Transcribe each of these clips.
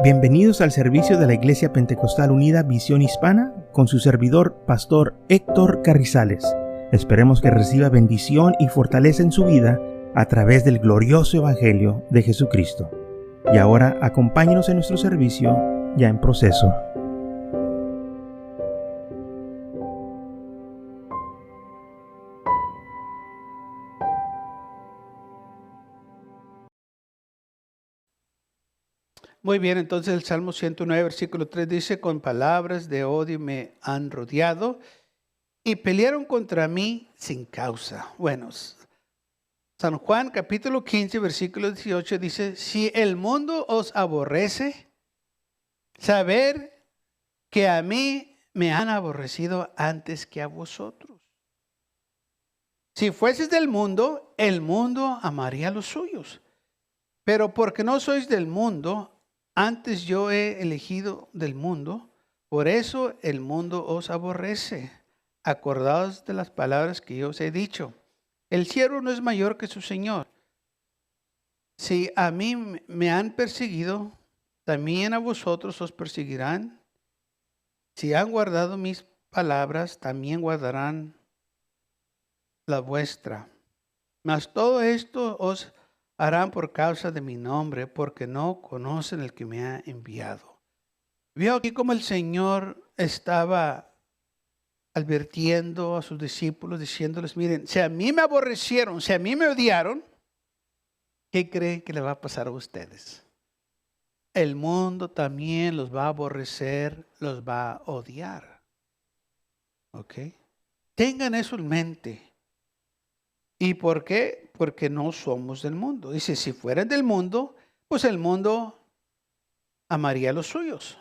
Bienvenidos al servicio de la Iglesia Pentecostal Unida Visión Hispana con su servidor, Pastor Héctor Carrizales. Esperemos que reciba bendición y fortaleza en su vida a través del glorioso Evangelio de Jesucristo. Y ahora acompáñenos en nuestro servicio ya en proceso. Muy bien, entonces el Salmo 109, versículo 3 dice: con palabras de odio me han rodeado y pelearon contra mí sin causa. Bueno, San Juan capítulo 15, versículo 18 dice: si el mundo os aborrece, saber que a mí me han aborrecido antes que a vosotros. Si fueses del mundo, el mundo amaría los suyos. Pero porque no sois del mundo, antes yo he elegido del mundo, por eso el mundo os aborrece. Acordaos de las palabras que yo os he dicho. El siervo no es mayor que su señor. Si a mí me han perseguido, también a vosotros os perseguirán. Si han guardado mis palabras, también guardarán la vuestra. Mas todo esto os harán por causa de mi nombre, porque no conocen el que me ha enviado. Vio aquí como el Señor estaba advirtiendo a sus discípulos, diciéndoles: miren, si a mí me aborrecieron, si a mí me odiaron, ¿qué creen que le va a pasar a ustedes? El mundo también los va a aborrecer, los va a odiar. ¿Ok? Tengan eso en mente. ¿Y por qué? Porque no somos del mundo. Dice, si fueran del mundo, pues el mundo amaría a los suyos.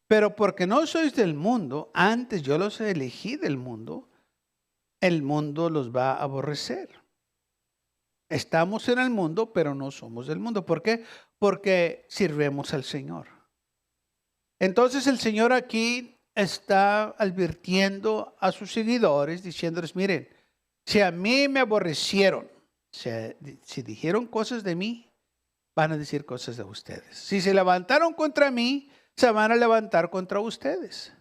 Pero porque no sois del mundo, antes yo los elegí del mundo, el mundo los va a aborrecer. Estamos en el mundo, pero no somos del mundo. ¿Por qué? Porque sirvemos al Señor. Entonces el Señor aquí está advirtiendo a sus seguidores, diciéndoles: miren, si a mí me aborrecieron, si dijeron cosas de mí, van a decir cosas de ustedes. Si se levantaron contra mí, se van a levantar contra ustedes.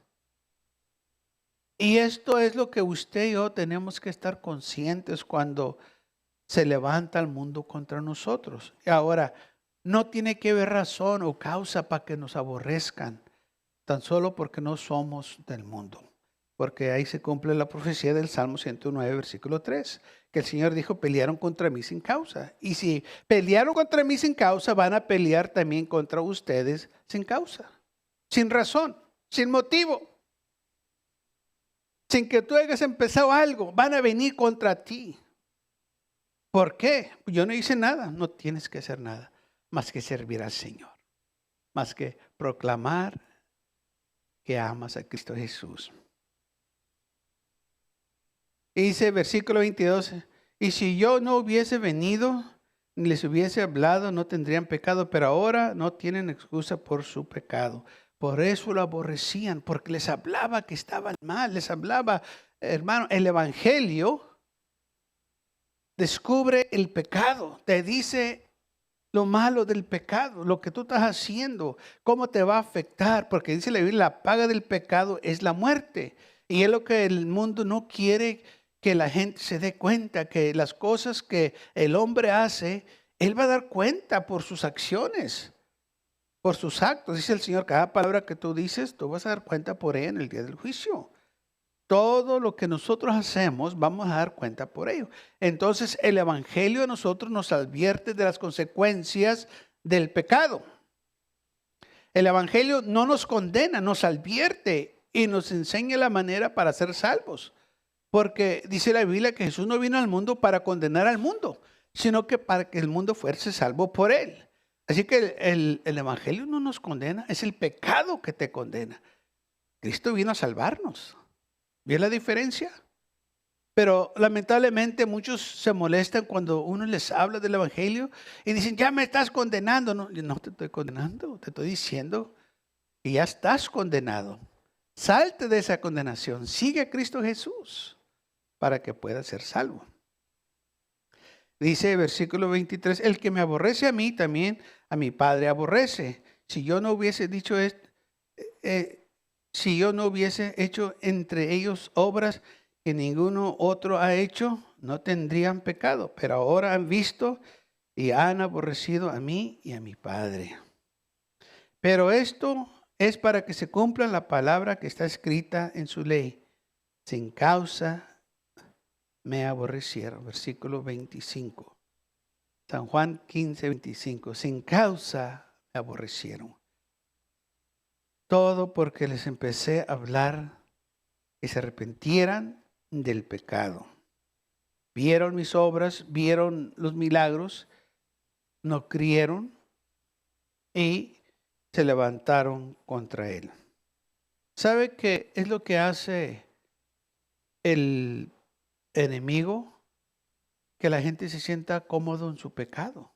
Y esto es lo que usted y yo tenemos que estar conscientes cuando se levanta el mundo contra nosotros. Y ahora, no tiene que haber razón o causa para que nos aborrezcan, tan solo porque no somos del mundo. Porque ahí se cumple la profecía del Salmo 109, versículo 3, que el Señor dijo: pelearon contra mí sin causa. Y si pelearon contra mí sin causa, van a pelear también contra ustedes sin causa, sin razón, sin motivo. Sin que tú hayas empezado algo, van a venir contra ti. ¿Por qué? Yo no hice nada. No tienes que hacer nada más que servir al Señor, más que proclamar que amas a Cristo Jesús. Y dice versículo 22, y si yo no hubiese venido, ni les hubiese hablado, no tendrían pecado, pero ahora no tienen excusa por su pecado. Por eso lo aborrecían, porque les hablaba que estaban mal, les hablaba, hermano, el Evangelio descubre el pecado, te dice lo malo del pecado, lo que tú estás haciendo, cómo te va a afectar, porque dice la Biblia: la paga del pecado es la muerte. Y es lo que el mundo no quiere que la gente se dé cuenta, que las cosas que el hombre hace, él va a dar cuenta por sus acciones, por sus actos. Dice el Señor: cada palabra que tú dices, tú vas a dar cuenta por ella en el día del juicio. Todo lo que nosotros hacemos, vamos a dar cuenta por ello. Entonces, el Evangelio a nosotros nos advierte de las consecuencias del pecado. El Evangelio no nos condena, nos advierte y nos enseña la manera para ser salvos. Porque dice la Biblia que Jesús no vino al mundo para condenar al mundo, sino que para que el mundo fuese salvo por él. Así que el Evangelio no nos condena, es el pecado que te condena. Cristo vino a salvarnos. ¿Vio la diferencia? Pero lamentablemente muchos se molestan cuando uno les habla del Evangelio y dicen: ya me estás condenando. No, yo no te estoy condenando, te estoy diciendo que ya estás condenado. Salte de esa condenación, sigue a Cristo Jesús para que puedas ser salvo. Dice versículo 23, el que me aborrece a mí, también a mi Padre aborrece. si yo no hubiese dicho esto, si yo no hubiese hecho entre ellos obras que ninguno otro ha hecho, no tendrían pecado. Pero ahora han visto y han aborrecido a mí y a mi Padre. Pero esto es para que se cumpla la palabra que está escrita en su ley. Sin causa me aborrecieron. Versículo 25. San Juan 15, 25. Sin causa me aborrecieron. Todo porque les empecé a hablar que se arrepintieran del pecado. Vieron mis obras, vieron los milagros, no creyeron y se levantaron contra él. ¿Sabe qué es lo que hace el enemigo? Que la gente se sienta cómodo en su pecado.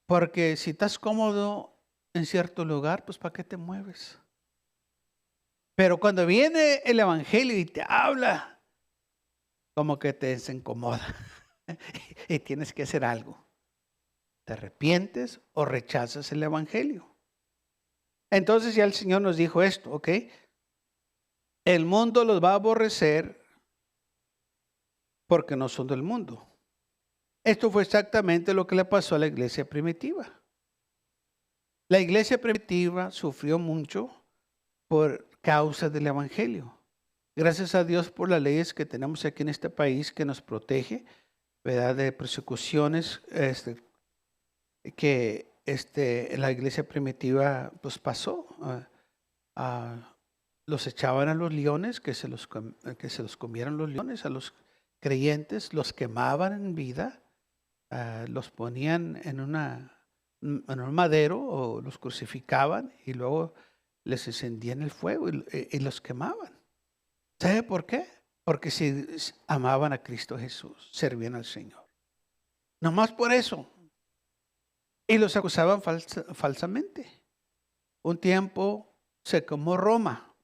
Porque si estás cómodo en cierto lugar, pues ¿para qué te mueves? Pero cuando viene el evangelio y te habla, como que te desincomoda y tienes que hacer algo. ¿Te arrepientes o rechazas el evangelio? Entonces ya el Señor nos dijo esto, ¿ok? El mundo los va a aborrecer porque no son del mundo. Esto fue exactamente lo que le pasó a la iglesia primitiva. La iglesia primitiva sufrió mucho por causa del evangelio. Gracias a Dios por las leyes que tenemos aquí en este país que nos protege, ¿verdad? De persecuciones que la iglesia primitiva pues pasó. Los echaban a los leones, que se los comieran los leones, a los creyentes, los quemaban en vida, los ponían en un madero o los crucificaban y luego les encendían el fuego y los quemaban. ¿Sabe por qué? Porque si amaban a Cristo Jesús, servían al Señor. Nomás por eso. Y los acusaban falsamente. Un tiempo se quemó Roma.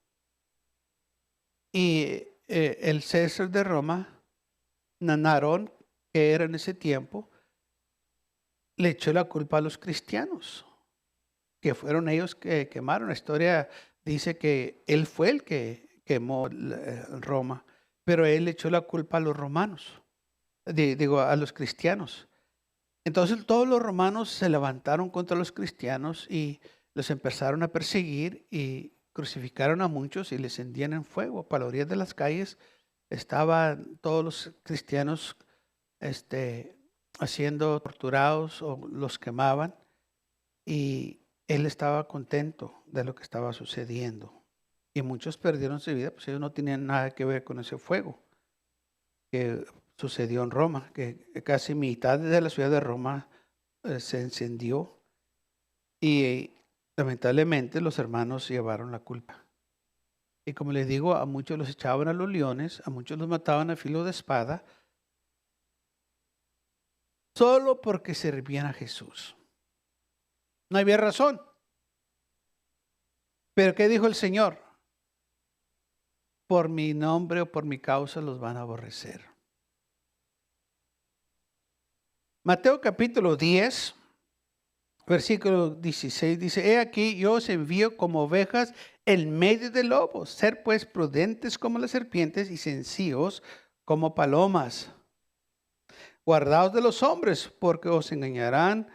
Y el César de Roma, Nerón, que era en ese tiempo, le echó la culpa a los cristianos, que fueron ellos que quemaron. La historia dice que él fue el que quemó Roma, pero él le echó la culpa a los romanos, a los cristianos. Entonces todos los romanos se levantaron contra los cristianos y los empezaron a perseguir y crucificaron a muchos y les encendían en fuego. Para la orilla de las calles estaban todos los cristianos siendo torturados o los quemaban, y él estaba contento de lo que estaba sucediendo. Y muchos perdieron su vida, pues ellos no tenían nada que ver con ese fuego que sucedió en Roma, que casi mitad de la ciudad de Roma se encendió y lamentablemente los hermanos llevaron la culpa. Y como les digo, a muchos los echaban a los leones, a muchos los mataban a filo de espada, solo porque servían a Jesús. No había razón. Pero ¿qué dijo el Señor? Por mi nombre o por mi causa los van a aborrecer. Mateo capítulo 10, versículo 16 dice: He aquí yo os envío como ovejas en medio de lobos. Ser pues prudentes como las serpientes y sencillos como palomas. Guardaos de los hombres, porque os engañarán,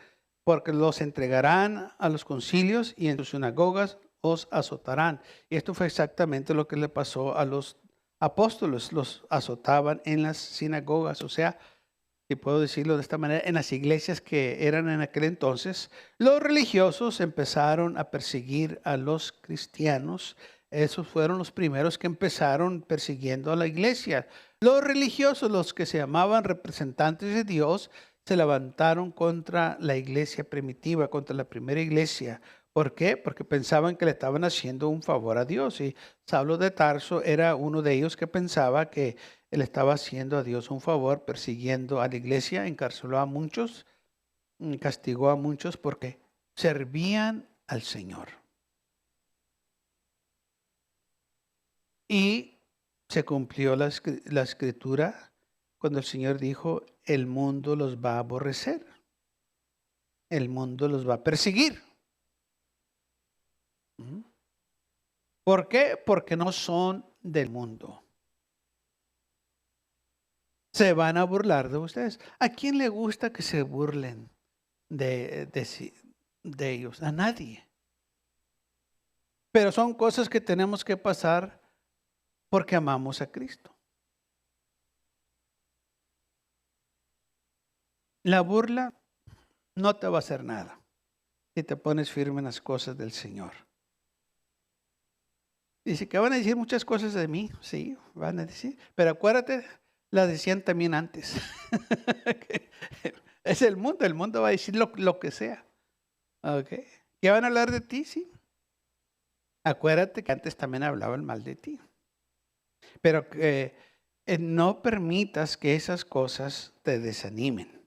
porque los entregarán a los concilios y en sus sinagogas os azotarán. Y esto fue exactamente lo que le pasó a los apóstoles. Los azotaban en las sinagogas, o sea, si puedo decirlo de esta manera, en las iglesias que eran en aquel entonces. Los religiosos empezaron a perseguir a los cristianos. Esos fueron los primeros que empezaron persiguiendo a la iglesia. Los religiosos, los que se llamaban representantes de Dios, se levantaron contra la iglesia primitiva, contra la primera iglesia. ¿Por qué? Porque pensaban que le estaban haciendo un favor a Dios. Y Saulo de Tarso era uno de ellos que pensaba que él estaba haciendo a Dios un favor, persiguiendo a la iglesia, encarceló a muchos, castigó a muchos porque servían al Señor. Y se cumplió la escritura cuando el Señor dijo: el mundo los va a aborrecer. el mundo los va a perseguir. ¿Por qué? Porque no son del mundo. Se van a burlar de ustedes. ¿A quién le gusta que se burlen de ellos? A nadie. Pero son cosas que tenemos que pasar porque amamos a Cristo. La burla no te va a hacer nada si te pones firme en las cosas del Señor. Dice que van a decir muchas cosas de mí, sí, van a decir, pero acuérdate, las decían también antes. Es el mundo va a decir lo que sea. Okay. ¿Qué van a hablar de ti? Sí. Acuérdate que antes también hablaban mal de ti. Pero no permitas que esas cosas te desanimen.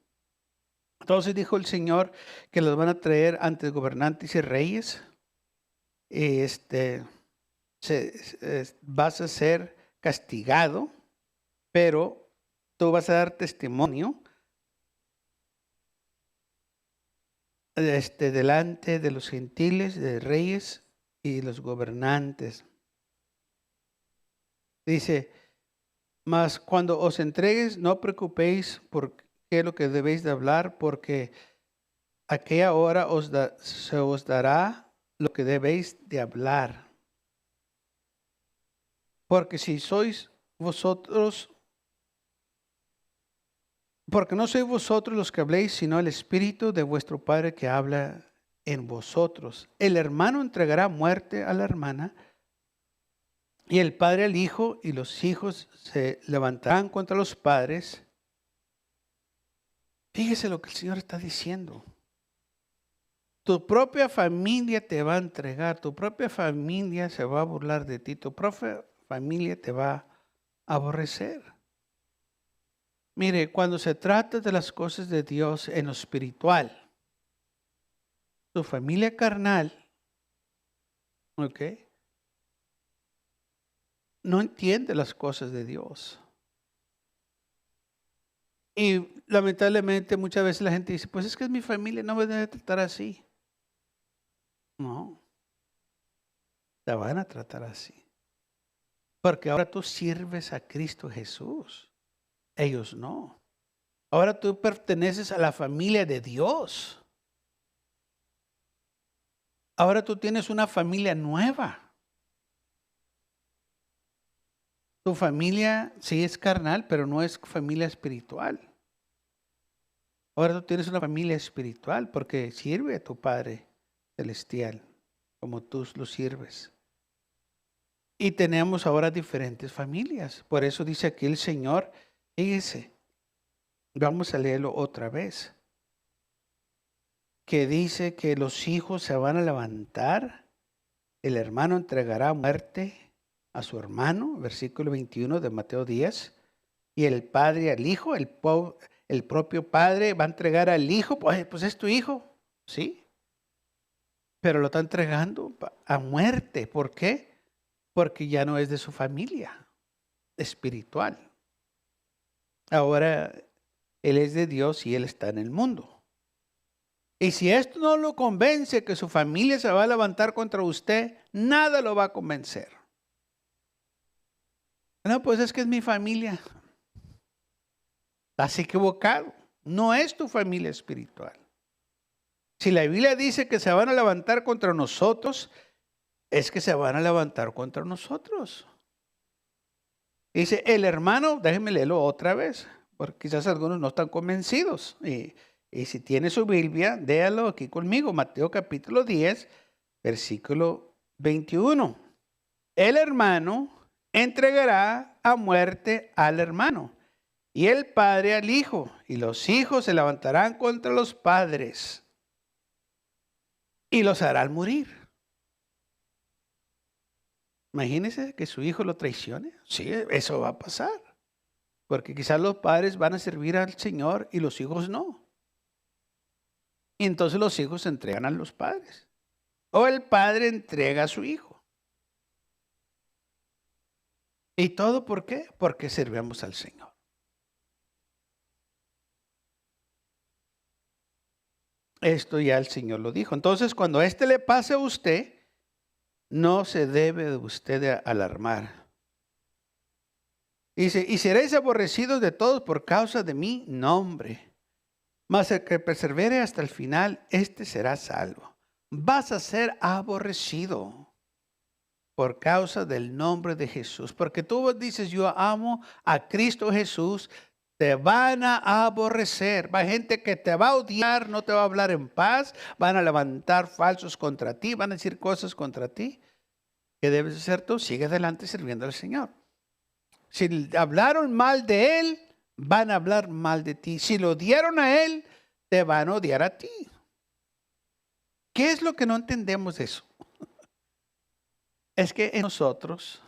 Entonces dijo el Señor que los van a traer ante gobernantes y reyes. Vas a ser castigado, pero tú vas a dar testimonio delante de los gentiles, de reyes y los gobernantes. Dice, mas cuando os entregues, no preocupéis por qué es lo que debéis de hablar, porque aquella hora se os dará lo que debéis de hablar. Porque si sois vosotros, porque no sois vosotros los que habléis, sino el Espíritu de vuestro Padre que habla en vosotros. El hermano entregará muerte a la hermana, y el padre al hijo, y los hijos se levantarán contra los padres. Fíjese lo que el Señor está diciendo. Tu propia familia te va a entregar, tu propia familia se va a burlar de ti, tu propia familia te va a aborrecer. Mire, cuando se trata de las cosas de Dios en lo espiritual, tu familia carnal, ¿ok?, no entiende las cosas de Dios. Y lamentablemente muchas veces la gente dice, pues es que es mi familia, no me debe tratar así. No, te van a tratar así. Porque ahora tú sirves a Cristo Jesús. Ellos no. Ahora tú perteneces a la familia de Dios. Ahora tú tienes una familia nueva. Tu familia sí es carnal, pero no es familia espiritual. Ahora tú tienes una familia espiritual porque sirve a tu Padre Celestial como tú lo sirves. Y tenemos ahora diferentes familias. Por eso dice aquí el Señor, fíjese, vamos a leerlo otra vez, que dice que los hijos se van a levantar, el hermano entregará muerte a su hermano, versículo 21 de Mateo 10, y el padre al hijo, el propio padre va a entregar al hijo, pues es tu hijo, ¿sí? Pero lo está entregando a muerte. ¿Por qué? Porque ya no es de su familia espiritual. Ahora él es de Dios y él está en el mundo. Y si esto no lo convence que su familia se va a levantar contra usted, nada lo va a convencer. No, pues es que es mi familia. Estás equivocado. No es tu familia espiritual. Si la Biblia dice que se van a levantar contra nosotros, es que se van a levantar contra nosotros. Dice, el hermano, déjenme leerlo otra vez, porque quizás algunos no están convencidos. Y si tiene su Biblia, léalo aquí conmigo, Mateo capítulo 10, versículo 21. El hermano entregará a muerte al hermano, y el padre al hijo, y los hijos se levantarán contra los padres y los harán morir. Imagínese que su hijo lo traicione. Sí, eso va a pasar. Porque quizás los padres van a servir al Señor y los hijos no. Y entonces los hijos se entregan a los padres. O el padre entrega a su hijo. ¿Y todo por qué? Porque servimos al Señor. Esto ya el Señor lo dijo. Entonces, cuando le pase a usted, no se debe de usted de alarmar. Dice, y seréis aborrecidos de todos por causa de mi nombre. Mas el que persevere hasta el final, será salvo. Vas a ser aborrecido por causa del nombre de Jesús. Porque tú dices, yo amo a Cristo Jesús, te van a aborrecer. Va gente que te va a odiar, no te va a hablar en paz, van a levantar falsos contra ti, van a decir cosas contra ti. ¿Qué debes hacer tú? Sigue adelante sirviendo al Señor. Si hablaron mal de Él, van a hablar mal de ti. Si lo odiaron a Él, te van a odiar a ti. ¿Qué es lo que no entendemos de eso? Es que en nosotros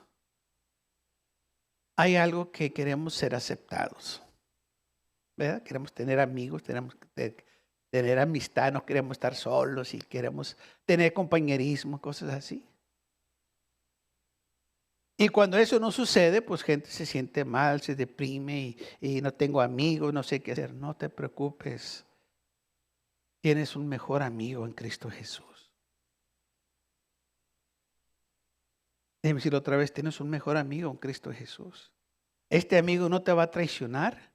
hay algo que queremos ser aceptados, ¿verdad? Queremos tener amigos, queremos tener amistad, no queremos estar solos y queremos tener compañerismo, cosas así. Y cuando eso no sucede, pues gente se siente mal, se deprime y no tengo amigos, no sé qué hacer. No te preocupes. Tienes un mejor amigo en Cristo Jesús. Déjame decirlo otra vez, tienes un mejor amigo en Cristo Jesús. Este amigo no te va a traicionar.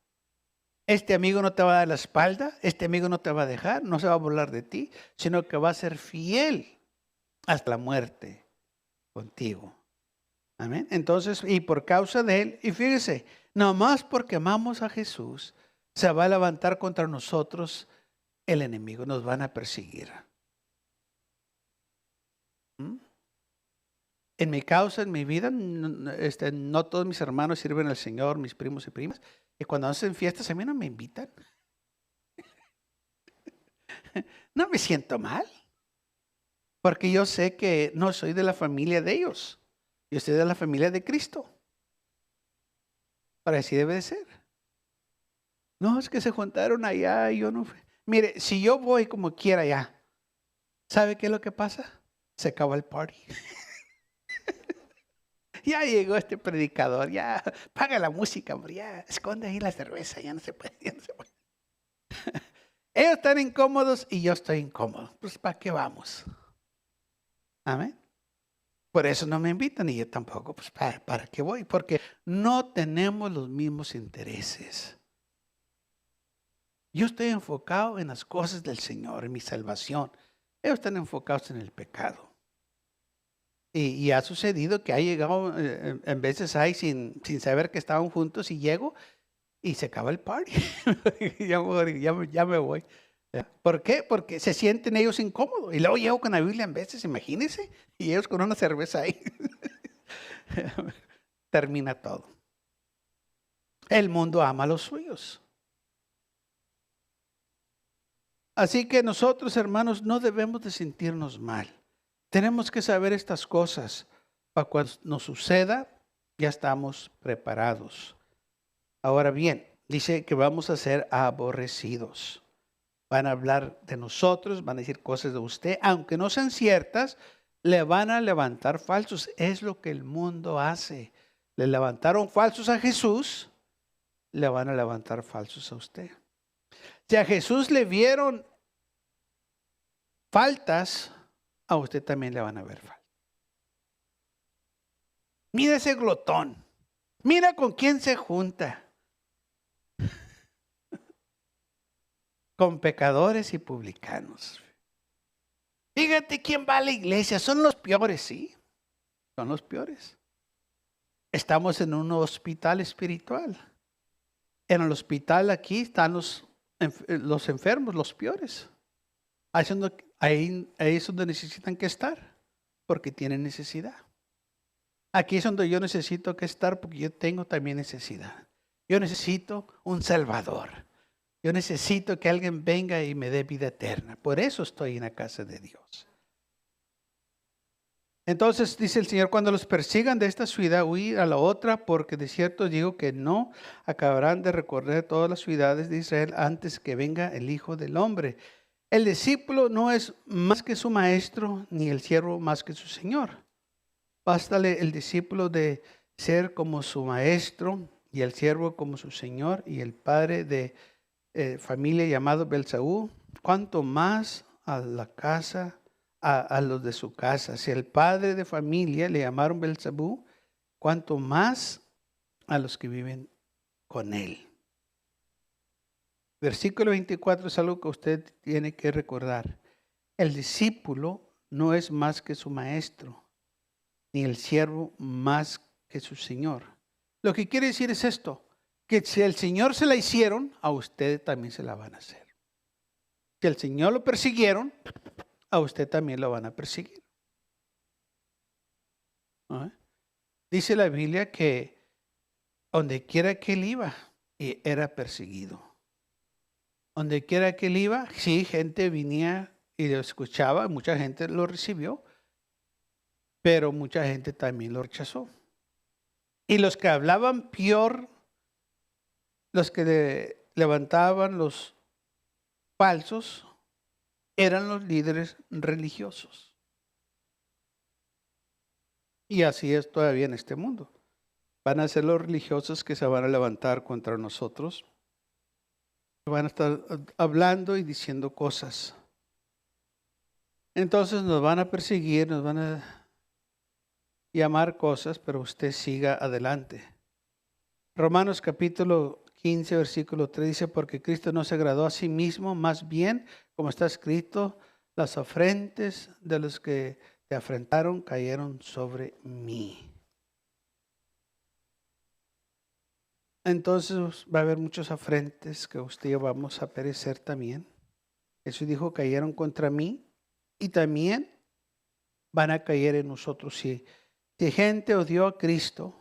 Este amigo no te va a dar la espalda. Este amigo no te va a dejar, no se va a burlar de ti, sino que va a ser fiel hasta la muerte contigo. Amén. Entonces, y por causa de Él, y fíjese, nomás porque amamos a Jesús, se va a levantar contra nosotros el enemigo, nos van a perseguir. En mi causa, en mi vida, no todos mis hermanos sirven al Señor, mis primos y primas, y cuando hacen fiestas a mí no me invitan. No me siento mal, porque yo sé que no soy de la familia de ellos. Yo soy de la familia de Cristo. Para así debe de ser. No, es que se juntaron allá y yo no fui. Mire, si yo voy como quiera allá, ¿sabe qué es lo que pasa? Se acabó el party. Ya llegó este predicador, ya paga la música, hombre, ya esconde ahí la cerveza, ya no se puede, ya no se puede. Ellos están incómodos y yo estoy incómodo. Pues ¿para qué vamos? Amén. Por eso no me invitan y yo tampoco. Pues ¿para qué voy? Porque no tenemos los mismos intereses. Yo estoy enfocado en las cosas del Señor, en mi salvación. Ellos están enfocados en el pecado. Y ha sucedido que ha llegado, en veces hay sin saber que estaban juntos y llego y se acaba el party. ya me voy. ¿Por qué? Porque se sienten ellos incómodos. Y luego llego con la Biblia en veces, imagínense, y ellos con una cerveza ahí. Termina todo. El mundo ama a los suyos. Así que nosotros, hermanos, no debemos de sentirnos mal. Tenemos que saber estas cosas. Para cuando nos suceda, ya estamos preparados. Ahora bien, dice que vamos a ser aborrecidos. Van a hablar de nosotros, van a decir cosas de usted, aunque no sean ciertas, le van a levantar falsos. Es lo que el mundo hace. Le levantaron falsos a Jesús, le van a levantar falsos a usted. Si a Jesús le vieron faltas, a usted también le van a ver faltas. Mira ese glotón. Mira con quién se junta. Con pecadores y publicanos. Fíjate quién va a la iglesia. Son los peores, sí. Son los peores. Estamos en un hospital espiritual. En el hospital aquí están los enfermos, los peores. Ahí es donde necesitan que estar, porque tienen necesidad. Aquí es donde yo necesito que estar, porque yo tengo también necesidad. Yo necesito un Salvador. Yo necesito que alguien venga y me dé vida eterna. Por eso estoy en la casa de Dios. Entonces dice el Señor, cuando los persigan de esta ciudad, huir a la otra, porque de cierto digo que no acabarán de recorrer todas las ciudades de Israel antes que venga el Hijo del Hombre. El discípulo no es más que su maestro, ni el siervo más que su Señor. Bástale el discípulo de ser como su maestro y el siervo como su Señor, y el padre de familia llamado Belsaú cuanto más a la casa, a los de su casa. Si el padre de familia le llamaron Belzebú, cuanto más a los que viven con él. Versículo 24 es algo que usted tiene que recordar. El discípulo no es más que su maestro, ni el siervo más que su señor. Lo que quiere decir es esto, que si el Señor se la hicieron, a usted también se la van a hacer. Si el Señor lo persiguieron, a usted también lo van a perseguir. ¿No? Dice la Biblia que donde quiera que él iba, era perseguido. Donde quiera que él iba, sí, gente venía y lo escuchaba, mucha gente lo recibió, pero mucha gente también lo rechazó. Y los que hablaban peor, los que levantaban los falsos, eran los líderes religiosos. Y así es todavía en este mundo. Van a ser los religiosos que se van a levantar contra nosotros. Van a estar hablando y diciendo cosas. Entonces nos van a perseguir, nos van a llamar cosas, pero usted siga adelante. Romanos capítulo 15, versículo 3 dice, porque Cristo no se agradó a sí mismo, más bien, como está escrito, las afrentes de los que te afrentaron cayeron sobre mí. Entonces va a haber muchos afrentes que usted y yo vamos a perecer también. Jesús dijo, cayeron contra mí y también van a caer en nosotros. Si gente odió a Cristo,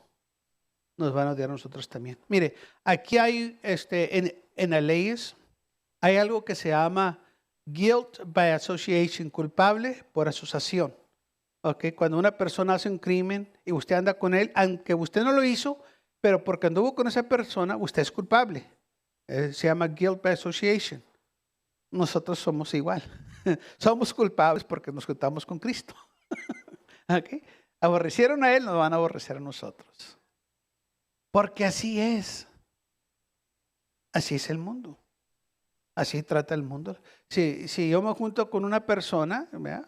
nos van a odiar a nosotros también. Mire, aquí hay, en las leyes, hay algo que se llama guilt by association, culpable por asociación. Okay, cuando una persona hace un crimen y usted anda con él, aunque usted no lo hizo, pero porque anduvo con esa persona, usted es culpable. Se llama guilt by association. Nosotros somos igual. Somos culpables porque nos juntamos con Cristo. Okay. Aborrecieron a él, nos van a aborrecer a nosotros. Porque así es. Así es el mundo. Así trata el mundo. Si yo me junto con una persona, ¿verdad?,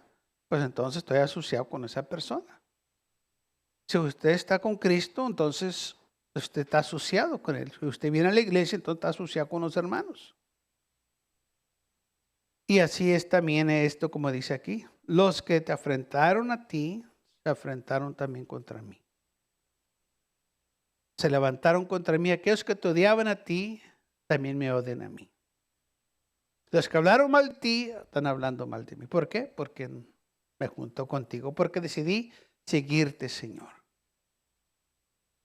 pues entonces estoy asociado con esa persona. Si usted está con Cristo, entonces usted está asociado con Él. Si usted viene a la iglesia, entonces está asociado con los hermanos. Y así es también esto, como dice aquí. Los que te afrentaron a ti, se afrentaron también contra mí. Se levantaron contra mí. Aquellos que te odiaban a ti, también me odian a mí. Los que hablaron mal de ti, están hablando mal de mí. ¿Por qué? Porque me junto contigo, porque decidí seguirte, Señor.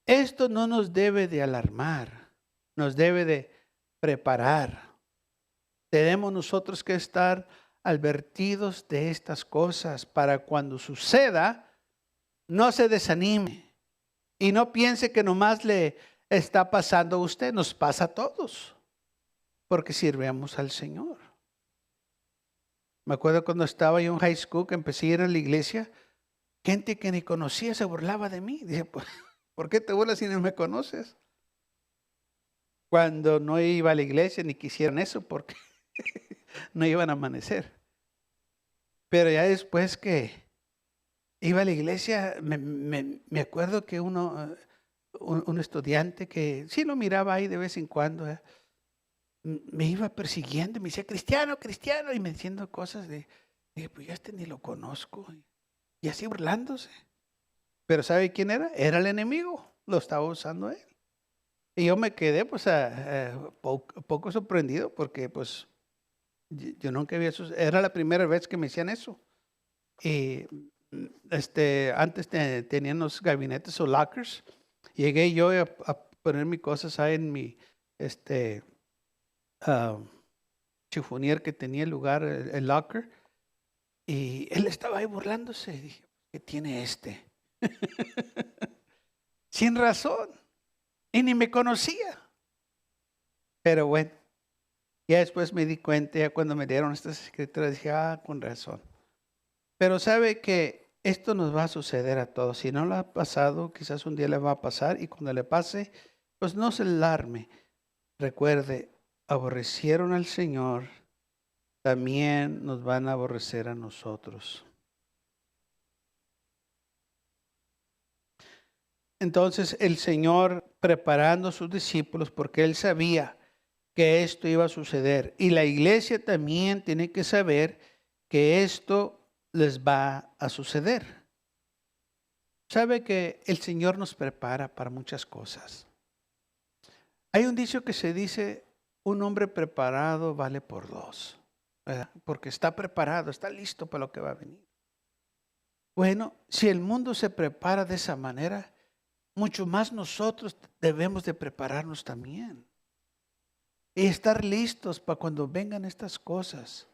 Esto no nos debe de alarmar, nos debe de preparar. Tenemos nosotros que estar advertidos de estas cosas para cuando suceda, no se desanime y no piense que nomás le está pasando a usted, nos pasa a todos, porque sirvemos al Señor. Me acuerdo cuando estaba yo en high school, que empecé a ir a la iglesia, gente que ni conocía se burlaba de mí. Dije, ¿por qué te burlas si no me conoces? Cuando no iba a la iglesia ni quisieran eso porque no iban a amanecer. Pero ya después que iba a la iglesia, me acuerdo que un estudiante que sí lo miraba ahí de vez en cuando, me iba persiguiendo, me decía, cristiano, cristiano, y me diciendo cosas dije, pues ya ni lo conozco. Y así burlándose. Pero ¿sabe quién era? Era el enemigo, lo estaba usando él. Y yo me quedé pues poco sorprendido porque pues yo nunca había eso. Era la primera vez que me decían eso. Y antes tenían los gabinetes o lockers. Llegué yo a poner mis cosas ahí en mi chifonier que tenía el lugar, el locker. Y él estaba ahí burlándose. Y dije, ¿qué tiene este? Sin razón. Y ni me conocía. Pero bueno, ya después me di cuenta, ya cuando me dieron estas escrituras, dije, con razón. Pero sabe que esto nos va a suceder a todos. Si no lo ha pasado, quizás un día le va a pasar. Y cuando le pase, pues no se alarme. Recuerde, aborrecieron al Señor, también nos van a aborrecer a nosotros. Entonces el Señor preparando a sus discípulos porque Él sabía que esto iba a suceder. Y la iglesia también tiene que saber que esto les va a suceder. Sabe que el Señor nos prepara para muchas cosas. Hay un dicho que se dice, un hombre preparado vale por dos, ¿verdad? Porque está preparado, está listo para lo que va a venir. Bueno, si el mundo se prepara de esa manera, mucho más nosotros debemos de prepararnos también. Y estar listos para cuando vengan estas cosas.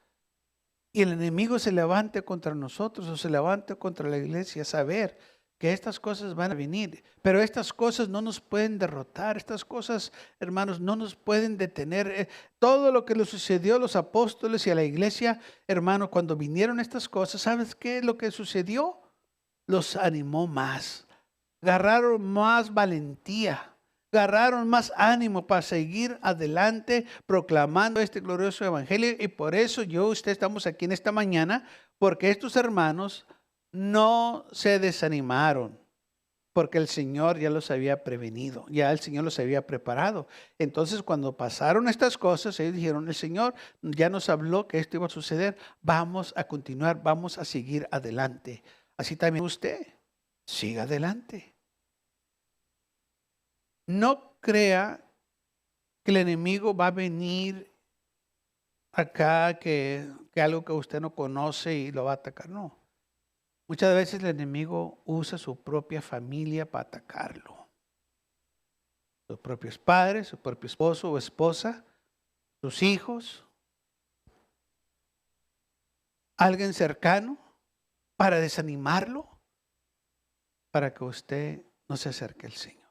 Y el enemigo se levante contra nosotros o se levante contra la iglesia, saber que estas cosas van a venir. Pero estas cosas no nos pueden derrotar. Estas cosas, hermanos, no nos pueden detener. Todo lo que le sucedió a los apóstoles y a la iglesia, hermano, cuando vinieron estas cosas, ¿sabes qué es lo que sucedió? Los animó más. Agarraron más valentía. Agarraron más ánimo para seguir adelante proclamando este glorioso evangelio. Y por eso yo y usted estamos aquí en esta mañana, porque estos hermanos no se desanimaron, porque el Señor ya los había prevenido, ya el Señor los había preparado. Entonces cuando pasaron estas cosas, ellos dijeron, el Señor ya nos habló que esto iba a suceder, vamos a continuar, vamos a seguir adelante. Así también usted, siga adelante. No crea que el enemigo va a venir acá, que algo que usted no conoce y lo va a atacar. No. Muchas veces el enemigo usa su propia familia para atacarlo. Sus propios padres, su propio esposo o esposa, sus hijos, alguien cercano, para desanimarlo, para que usted no se acerque al Señor.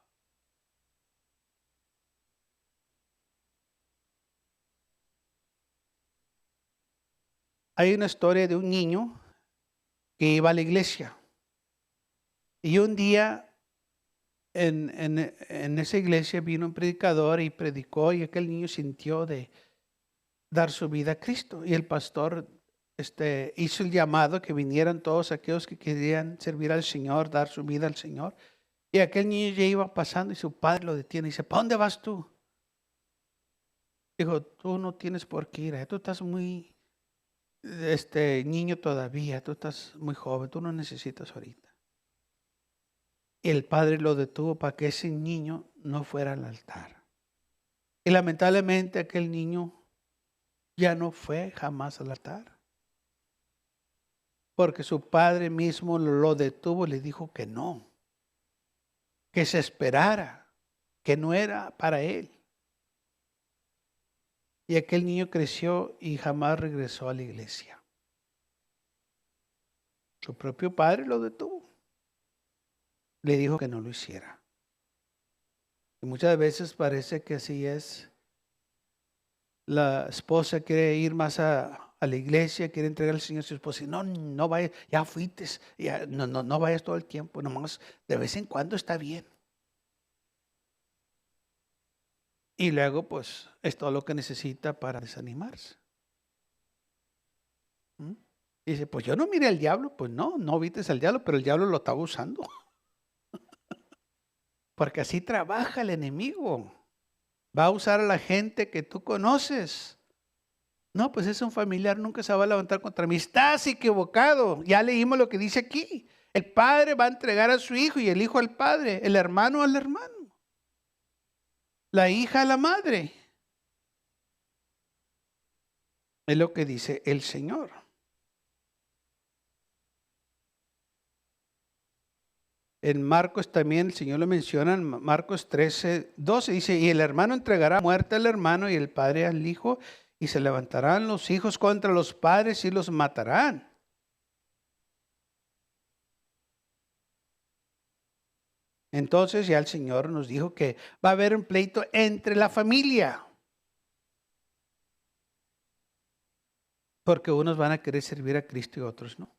Hay una historia de un niño que iba a la iglesia. Y un día en esa iglesia vino un predicador y predicó, y aquel niño sintió de dar su vida a Cristo. Y el pastor hizo el llamado que vinieran todos aquellos que querían servir al Señor, dar su vida al Señor. Y aquel niño ya iba pasando y su padre lo detiene y dice, ¿para dónde vas tú? Dijo, tú no tienes por qué ir, tú estás muy niño todavía, tú estás muy joven, tú no necesitas ahorita. Y el padre lo detuvo para que ese niño no fuera al altar. Y lamentablemente aquel niño ya no fue jamás al altar. Porque su padre mismo lo detuvo y le dijo que no, que se esperara, que no era para él. Y aquel niño creció y jamás regresó a la iglesia. Su propio padre lo detuvo. Le dijo que no lo hiciera. Y muchas veces parece que así es. La esposa quiere ir más a la iglesia, quiere entregar al Señor a su esposa. No, no vayas, ya fuiste, ya, no vayas todo el tiempo, nomás de vez en cuando está bien. Y luego, pues, es todo lo que necesita para desanimarse. Y dice, pues yo no miré al diablo. Pues no viste al diablo, pero el diablo lo estaba usando. Porque así trabaja el enemigo. Va a usar a la gente que tú conoces. No, pues es un familiar, nunca se va a levantar contra mí. Estás equivocado. Ya leímos lo que dice aquí. El padre va a entregar a su hijo y el hijo al padre, el hermano al hermano, la hija a la madre. Es lo que dice el Señor. En Marcos también el Señor lo menciona, en Marcos 13:12 dice, y el hermano entregará muerte al hermano y el padre al hijo, y se levantarán los hijos contra los padres y los matarán. Entonces ya el Señor nos dijo que va a haber un pleito entre la familia. Porque unos van a querer servir a Cristo y otros no.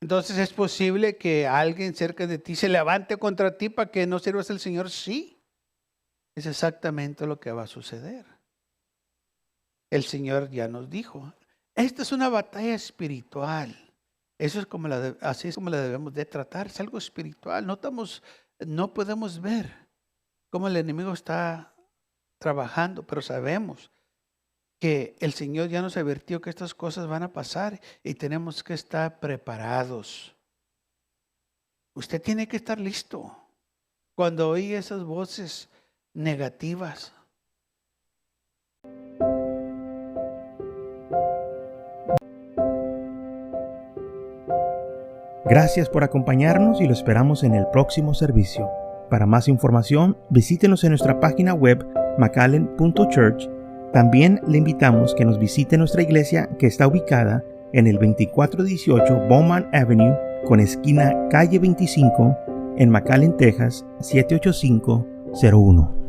Entonces, ¿es posible que alguien cerca de ti se levante contra ti para que no sirvas al Señor? Sí. Es exactamente lo que va a suceder. El Señor ya nos dijo, esta es una batalla espiritual. Eso es como así es como la debemos de tratar. Es algo espiritual. No podemos ver cómo el enemigo está trabajando, pero sabemos que el Señor ya nos advirtió que estas cosas van a pasar y tenemos que estar preparados. Usted tiene que estar listo cuando oye esas voces negativas. Gracias por acompañarnos y lo esperamos en el próximo servicio. Para más información, visítenos en nuestra página web mcallen.church. También le invitamos que nos visite nuestra iglesia que está ubicada en el 2418 Bowman Avenue con esquina calle 25 en McAllen, Texas 78501.